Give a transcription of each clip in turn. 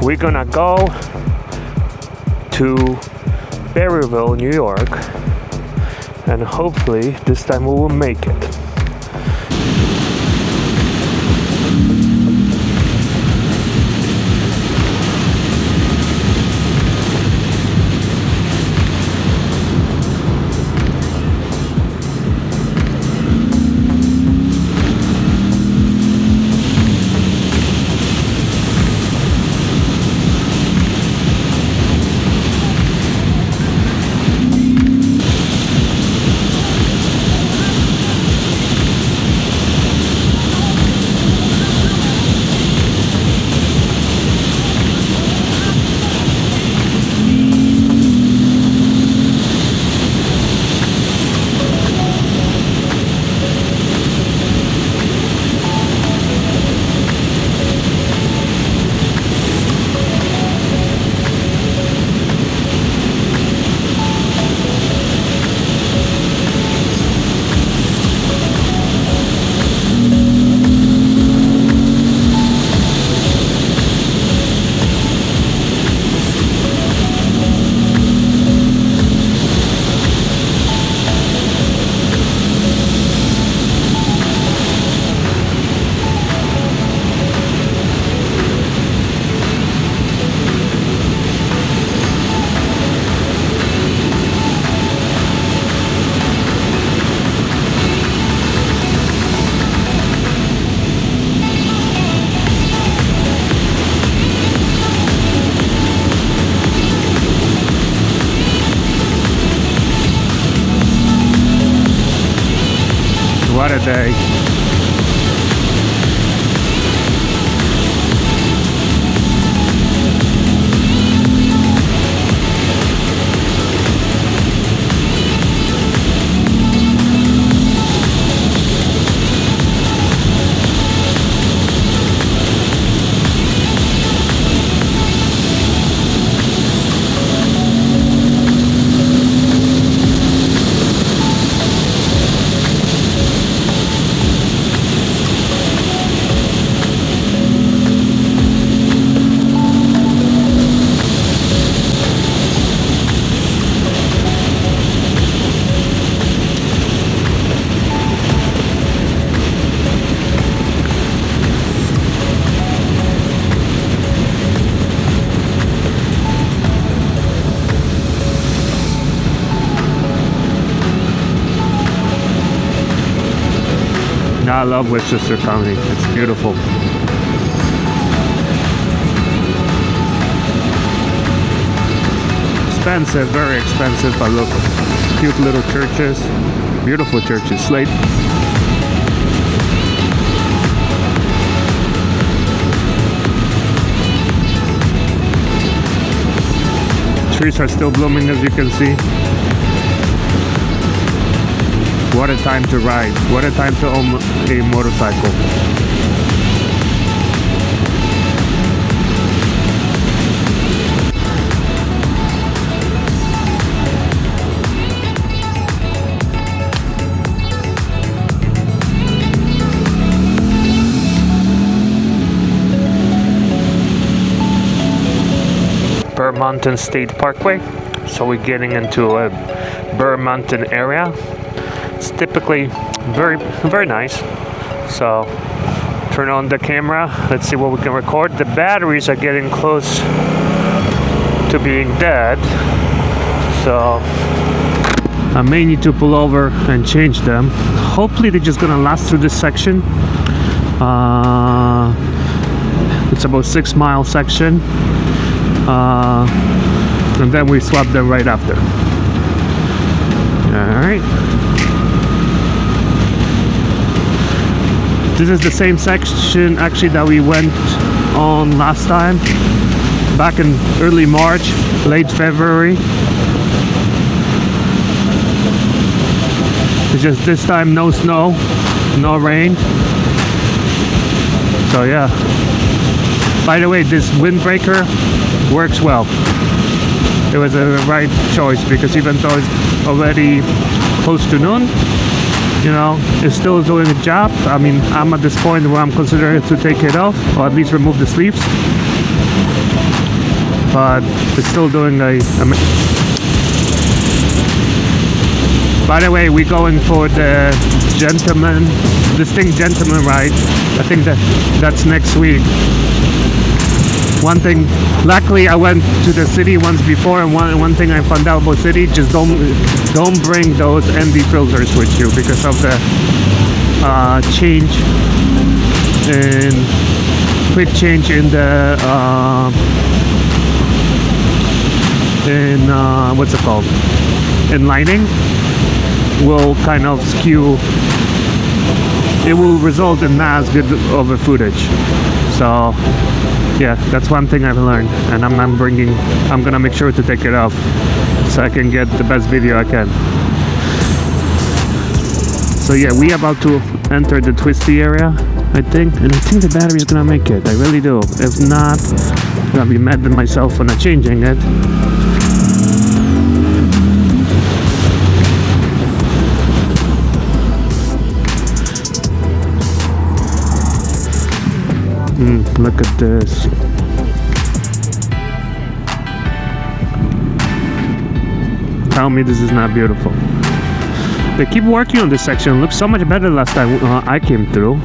we're gonna go to Berryville, New York, and hopefully this time we will make it. What a day. I love Westchester County. It's beautiful. Expensive, very expensive, but look, cute little churches, beautiful churches. Slate. Trees are still blooming, as you can see. What a time to ride. What a time to own a motorcycle. Burr Mountain State Parkway. So we're getting into a Burr Mountain area. It's typically very nice. So turn on the camera. Let's see what we can record. The batteries are getting close to being dead. So I may need to pull over and change them. Hopefully they're just gonna last through this section. It's about 6 mile section. And then we swap them right after. Alright. This is the same section actually that we went on last time, back in early March, late February. It's just this time no snow, no rain. So yeah. By the way, this windbreaker works well. It was a right choice because even though it's already close to noon, you know, it's still doing a job. I mean, I'm at this point where I'm considering to take it off or at least remove the sleeves. but it's still doing a by the way, we're going for the distinct gentleman ride. I think that's next week. One thing, luckily I went to the city once before, and one thing I found out about city, just don't bring those MD filters with you because of the quick change in the what's it called, in lighting will kind of skew. It will result in not as good of a footage. So yeah, that's one thing I've learned, and I'm gonna make sure to take it off so I can get the best video I can. So yeah, we about to enter the twisty area, I think, and I think the battery's gonna make it. I really do. If not, I'm gonna be mad at myself for not changing it. Look at this. Tell me this is not beautiful. They keep working on this section. It looks so much better last time I came through.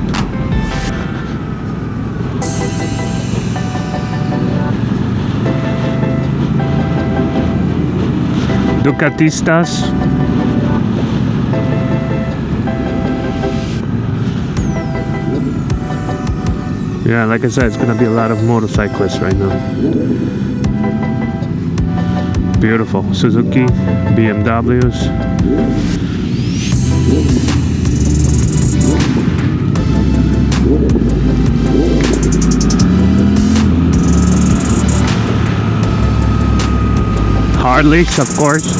Ducatistas. Yeah, like I said, it's gonna be a lot of motorcyclists right now. Beautiful. Suzuki, BMWs. Harleys, of course.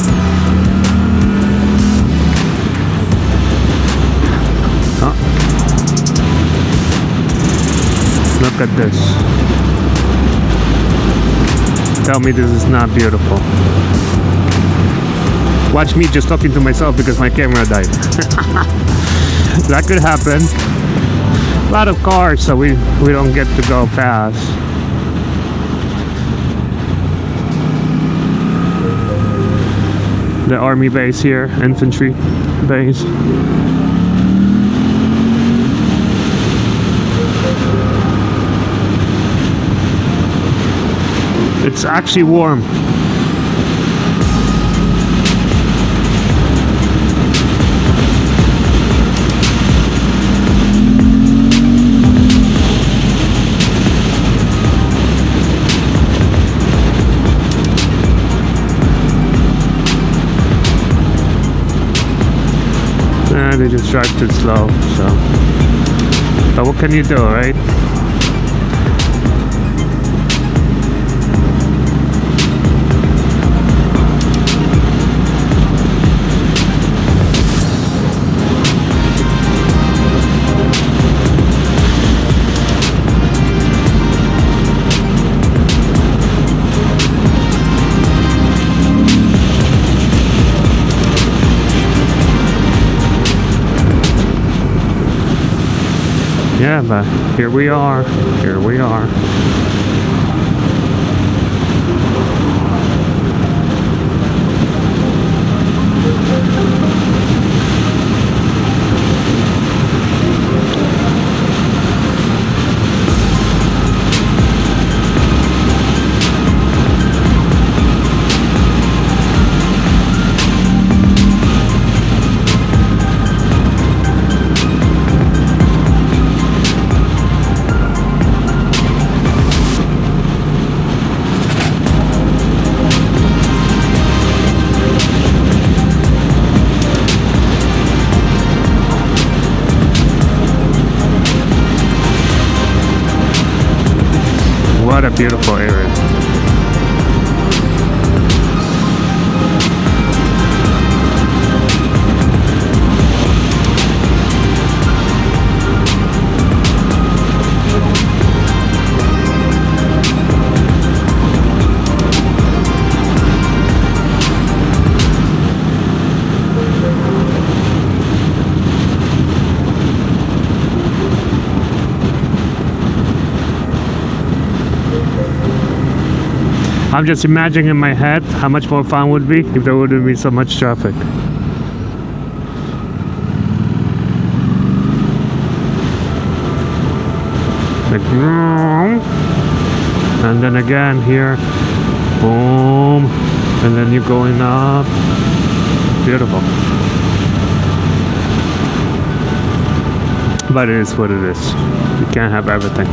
Look at this. Tell me this is not beautiful. Watch me just talking to myself because my camera died. That could happen. A lot of cars, so we don't get to go fast. The army base here, infantry base. It's actually warm. They just drive too slow, so. But what can you do, right? Yeah, but here we are. Here we are. What a beautiful area. I'm just imagining in my head how much more fun would be if there wouldn't be so much traffic. Like, and then again here, boom, and then you're going up. Beautiful. But it is what it is. You can't have everything.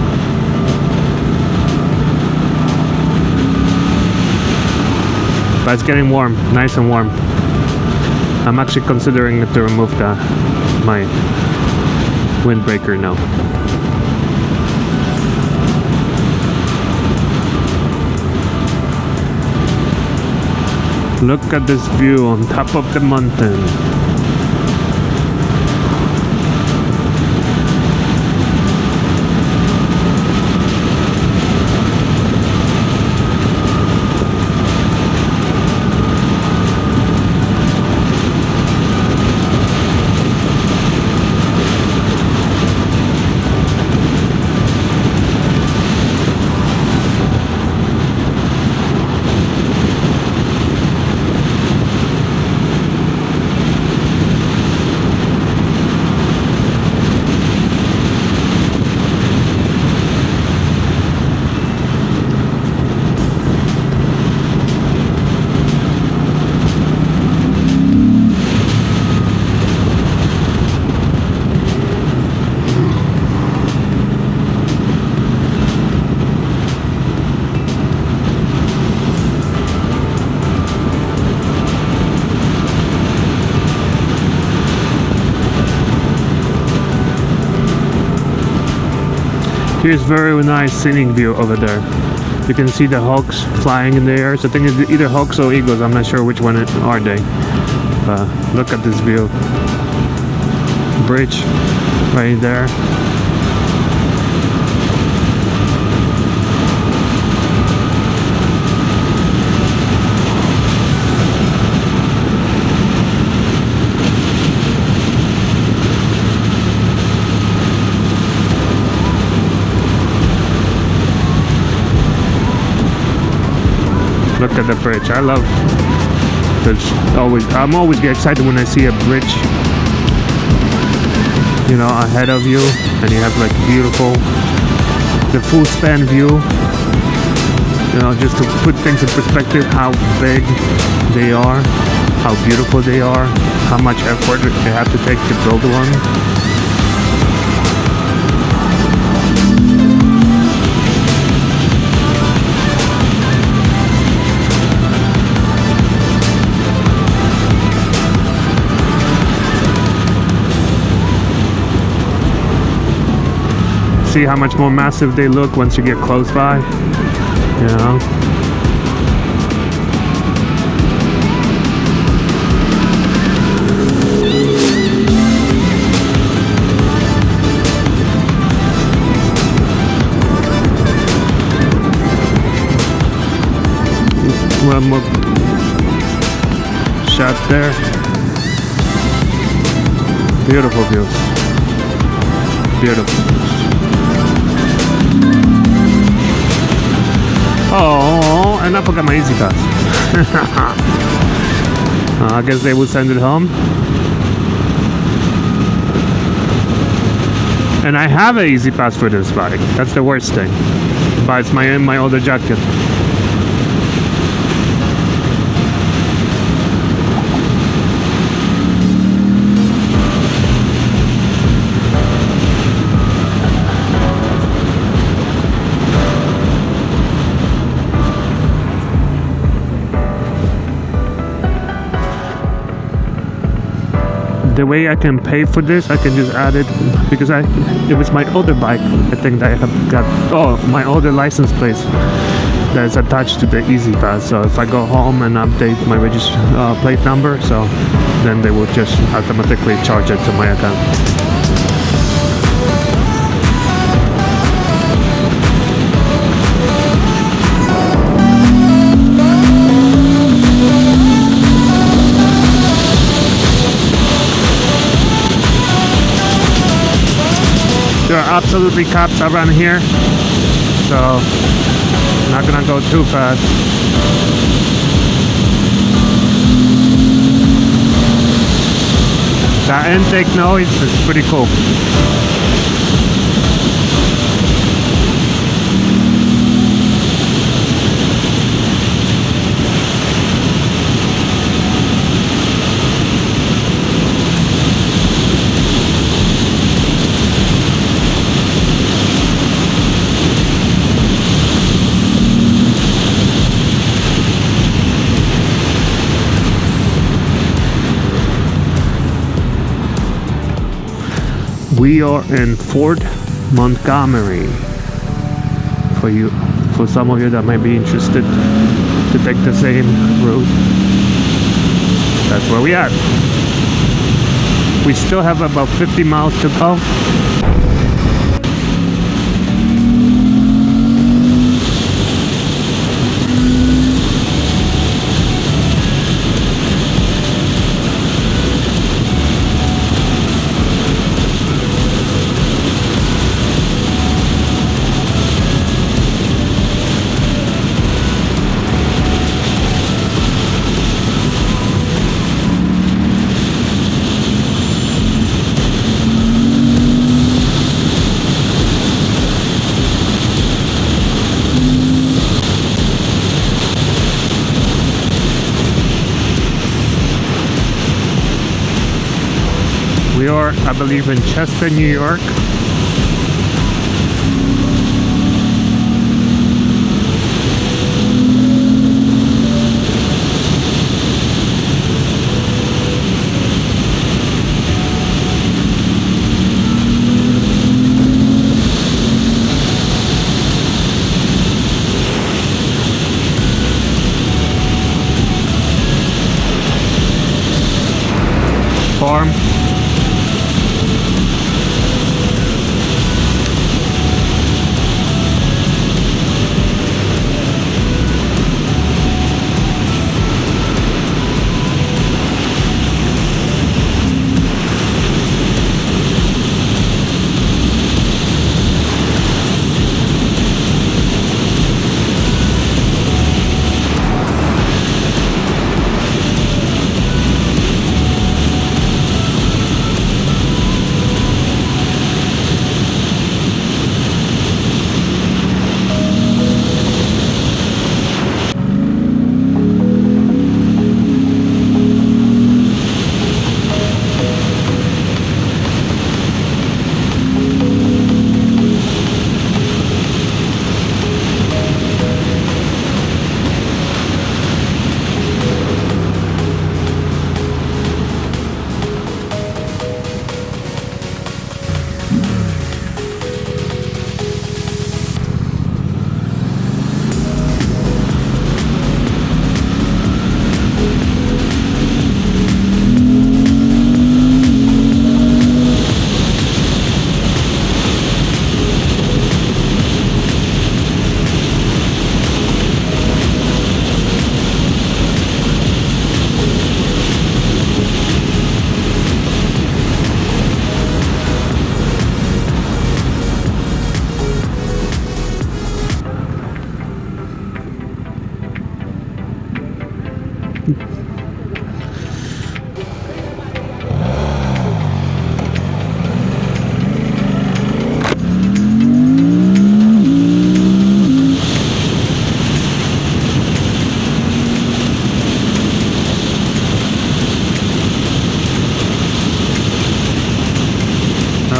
But it's getting warm, nice and warm. I'm actually considering to remove my windbreaker now. Look at this view on top of the mountain. Here's very nice scenic view over there. You can see the hawks flying in the air. So I think it's either hawks or eagles. I'm not sure which one are they. Look at this view. Bridge right there. Look at the bridge. I love this. I'm always get excited when I see a bridge, you know, ahead of you, and you have like beautiful, the full span view. You know, just to put things in perspective, how big they are, how beautiful they are, how much effort they have to take to build one. See how much more massive they look once you get close by, you know. One more shot there. Beautiful views. Beautiful views. Oh, and I forgot my Easy Pass. I guess they will send it home. And I have an Easy Pass for this bike. That's the worst thing. But it's my older jacket. The way I can pay for this, I can just add it because it was my older bike. I think that I have got my older license plate that is attached to the Easy Pass. So if I go home and update my plate number, so then they will just automatically charge it to my account. There are absolutely cops around here, so I'm not gonna go too fast. That intake noise is pretty cool. We are in Fort Montgomery. For some of you that might be interested to take the same route, that's where we are. We still have about 50 miles to go. We are, I believe, in Chester, New York. Farm.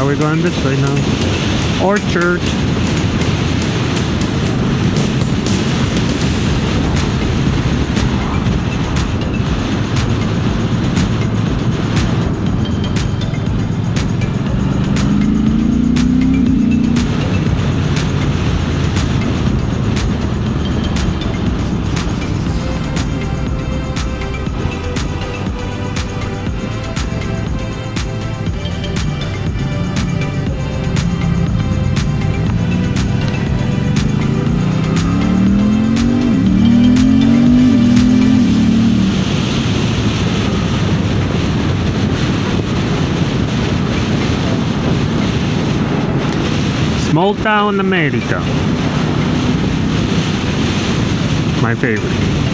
We're going this way now. Orchard. Small town America. my favorite.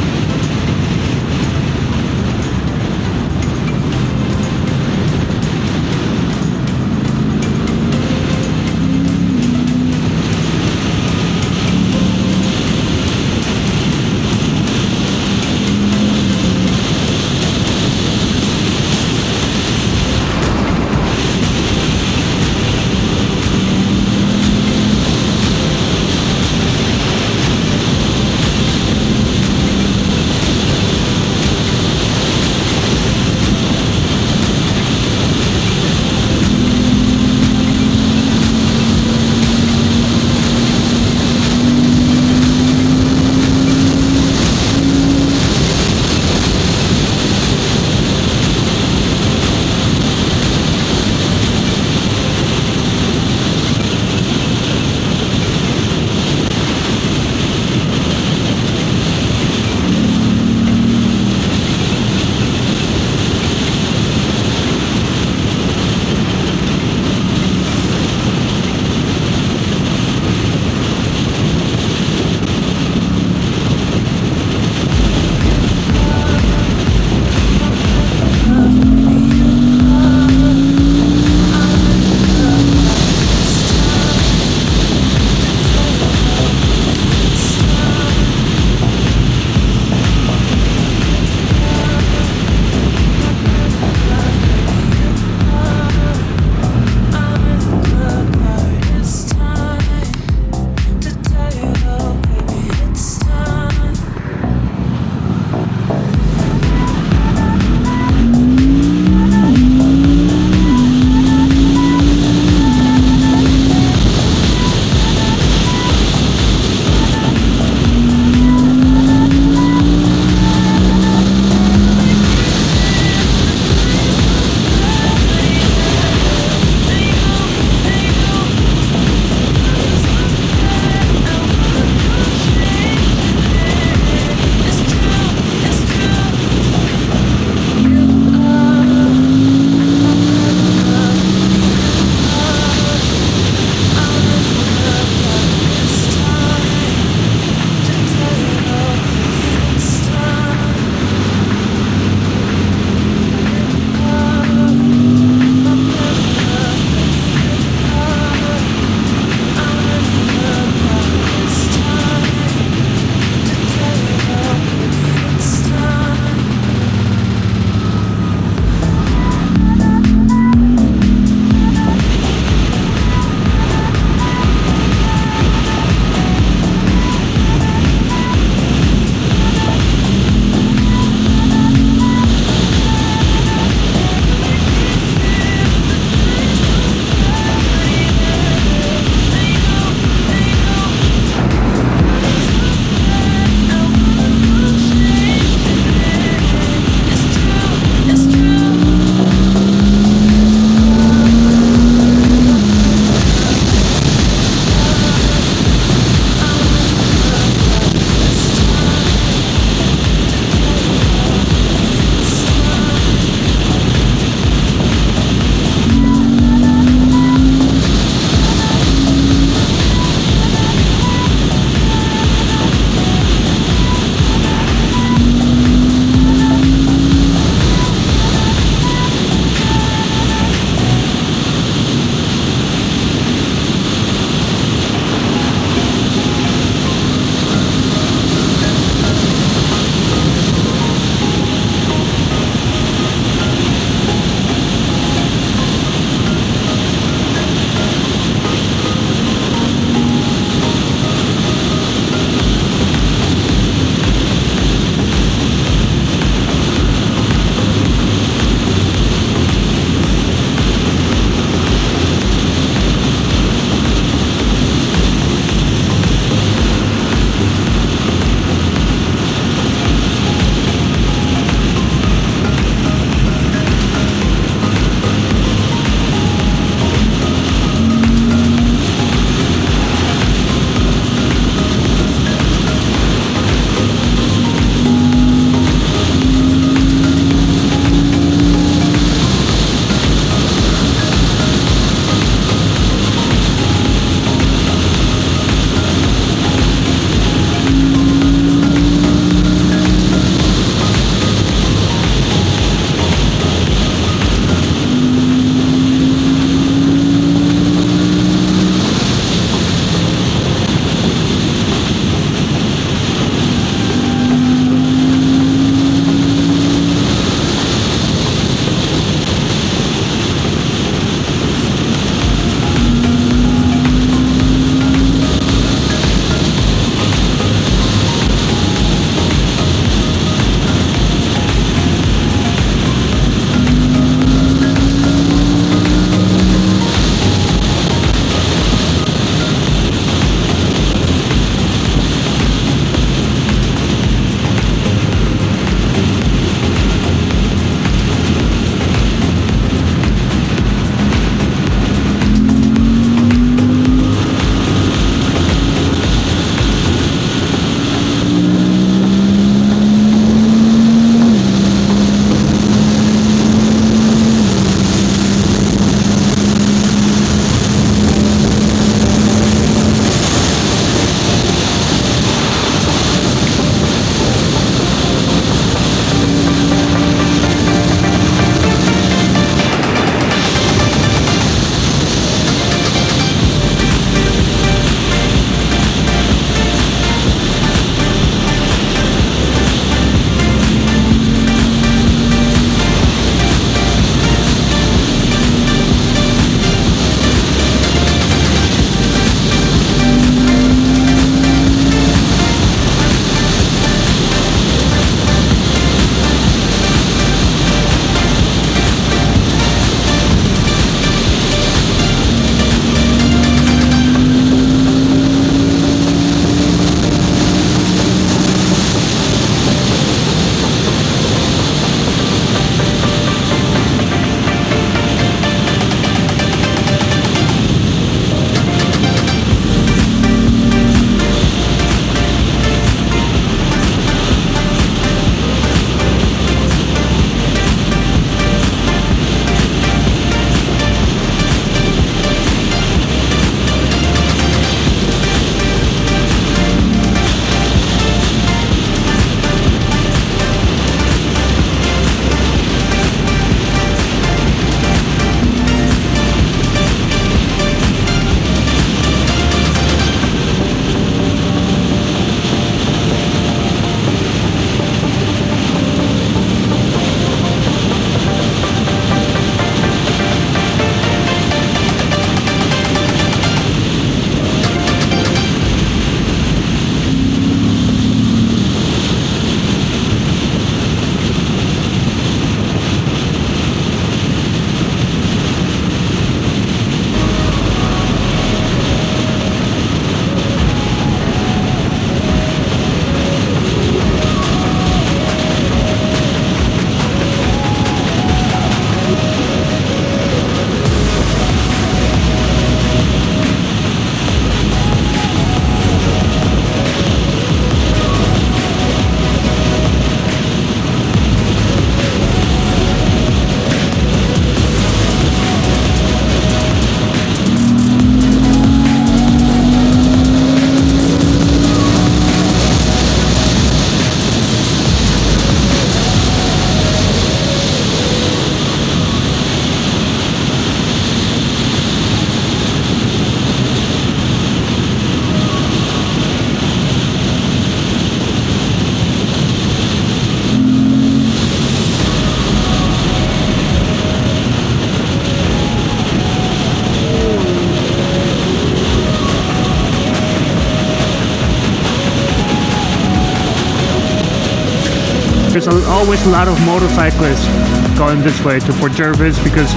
There's always a lot of motorcyclists going this way to Port Jervis because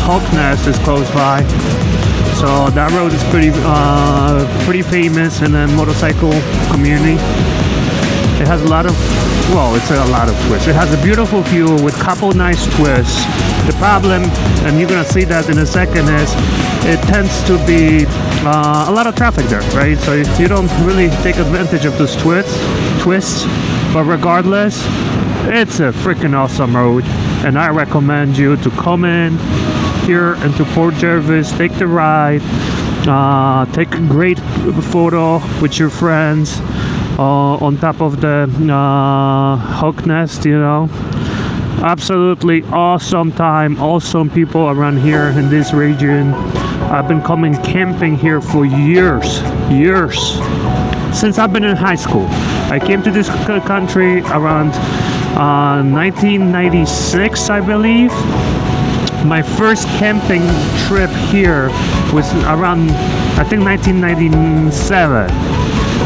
Hawk Nest is close by. So that road is pretty famous in the motorcycle community. It has a lot of, well, it's a lot of twists. It has a beautiful view with couple nice twists. The problem, and you're gonna see that in a second, is it tends to be a lot of traffic there, right? So you don't really take advantage of those twists. But regardless, it's a freaking awesome road, and I recommend you to come in here into Port Jervis, take the ride, take a great photo with your friends on top of the Hawk Nest, you know. Absolutely awesome time, awesome people around here in this region. I've been coming camping here for years, since I've been in high school. I came to this country around 1996, I believe. My first camping trip here was around, I think, 1997.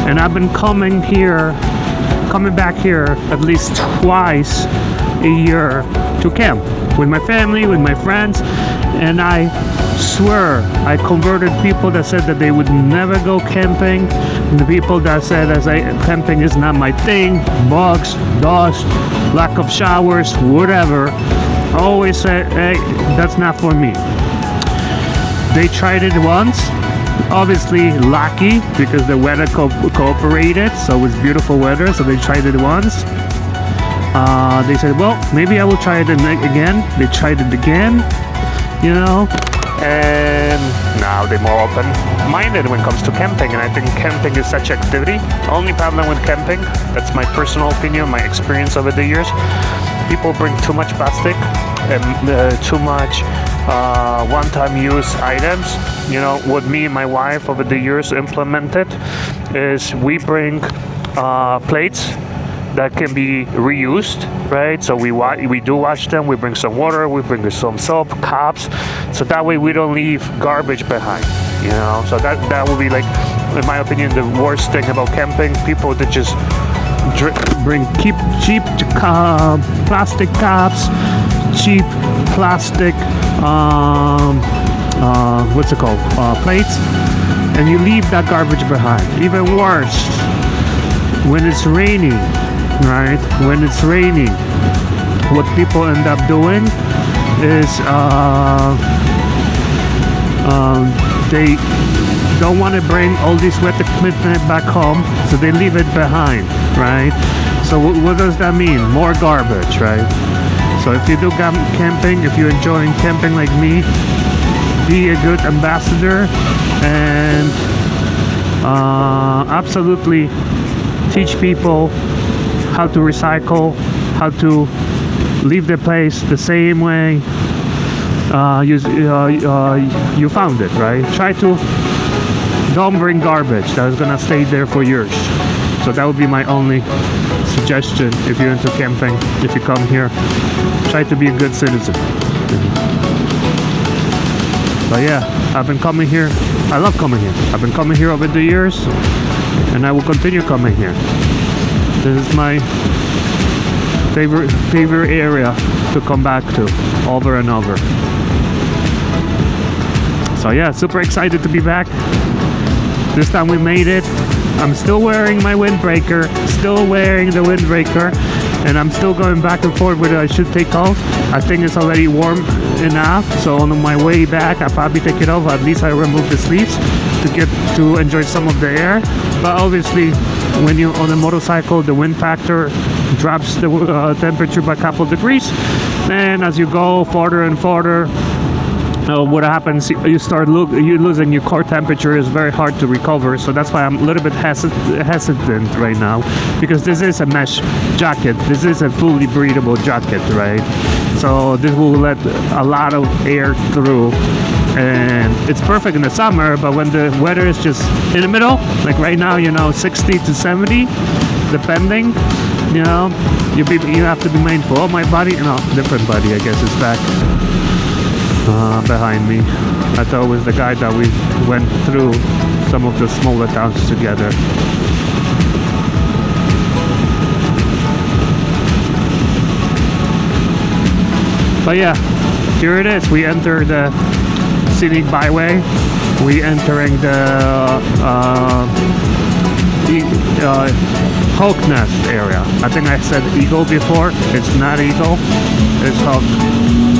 And I've been coming back here at least twice a year to camp with my family, with my friends. And I swear I converted people that said that they would never go camping, and the people that said camping is not my thing, bugs, dust, lack of showers, whatever. I always said, hey, that's not for me. They tried it once, obviously lucky because the weather cooperated, so it was beautiful weather, so they tried it once. They said, well, maybe I will try it again. They tried it again, you know, and now they're more open-minded when it comes to camping, and I think camping is such activity. Only problem with camping, that's my personal opinion, my experience over the years, people bring too much plastic and too much one-time use items. You know, what me and my wife over the years implemented is we bring plates that can be reused, right? So we do wash them, we bring some water, we bring some soap, cups, so that way we don't leave garbage behind, you know? So that would be, like, in my opinion, the worst thing about camping. People that just bring cheap plastic cups, cheap plastic what's it called, plates, and you leave that garbage behind. Even worse, when it's raining, right? When it's raining, what people end up doing is they don't want to bring all this wet equipment back home, so they leave it behind, right? So what does that mean? More garbage, right? So if you do camping, if you're enjoying camping like me, be a good ambassador and absolutely teach people how to recycle, how to leave the place the same way you found it, right? Try to don't bring garbage that is gonna stay there for years. So that would be my only suggestion if you're into camping. If you come here, try to be a good citizen. But yeah, I've been coming here. I love coming here. I've been coming here over the years, and I will continue coming here. This is my favorite area to come back to over and over. So yeah, super excited to be back. This time we made it. I'm still wearing my windbreaker, and I'm still going back and forth whether I should take off. I think it's already warm enough, so on my way back I'll probably take it off. At least I remove the sleeves to get to enjoy some of the air. But obviously, when you're on a motorcycle, the wind factor drops the temperature by a couple degrees, and as you go farther and farther, what happens, you're losing your core temperature. Is very hard to recover, so that's why I'm a little bit hesitant right now, because this is a mesh jacket, this is a fully breathable jacket, right? So this will let a lot of air through, and it's perfect in the summer. But when the weather is just in the middle, like right now, 60 to 70 depending, you have to be mindful. Oh, my body, different body I guess is back behind me. I thought it was the guy that we went through some of the smaller towns together. But yeah, here it is. We enter the scenic byway. We entering the Hulk Nest area. I think I said Eagle before. It's not Eagle. It's Hulk.